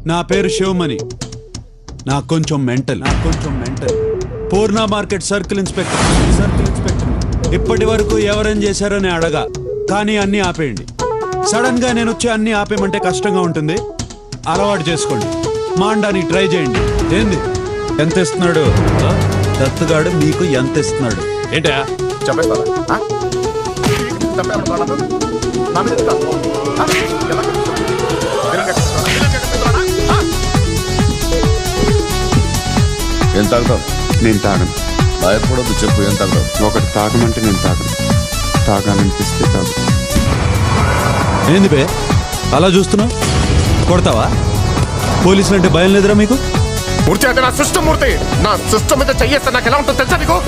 నా పేరు శివమణి. నాకు కొంచెం మెంటల్. పూర్ణ మార్కెట్ సర్కిల్ ఇన్స్పెక్టర్. ఇప్పటి వరకు ఎవరేం చేశారని అడగా, కానీ అన్నీ ఆపేయండి. సడన్ గా నేను వచ్చి అన్నీ ఆపేయమంటే కష్టంగా ఉంటుంది. అలవాటు చేసుకోండి. మాండానికి ట్రై చేయండి. ఏంది ఎంత ఇస్తున్నాడు దత్తుగాడు? మీకు ఎంత ఇస్తున్నాడు? ఏంటా చెప్పేస్తారా? ఏం తాగుతావు? నేను తాగను. భయపడొద్దు, చెప్పు ఏం తాగుతావు? ఒకటి తాగమంటే నేను తాగను. తాగాలనిపిస్తే తాగు. ఏంది బే అలా చూస్తున్నావు? కొడతావా? పోలీసులు అంటే భయం లేదురా మీకు? మూర్తి, అది నా సిస్టమ్. మూర్తి, నా సిస్టమ్ మీద చెయ్యేస్తే నాకు ఎలా ఉంటుందో తెలుసా నీకు?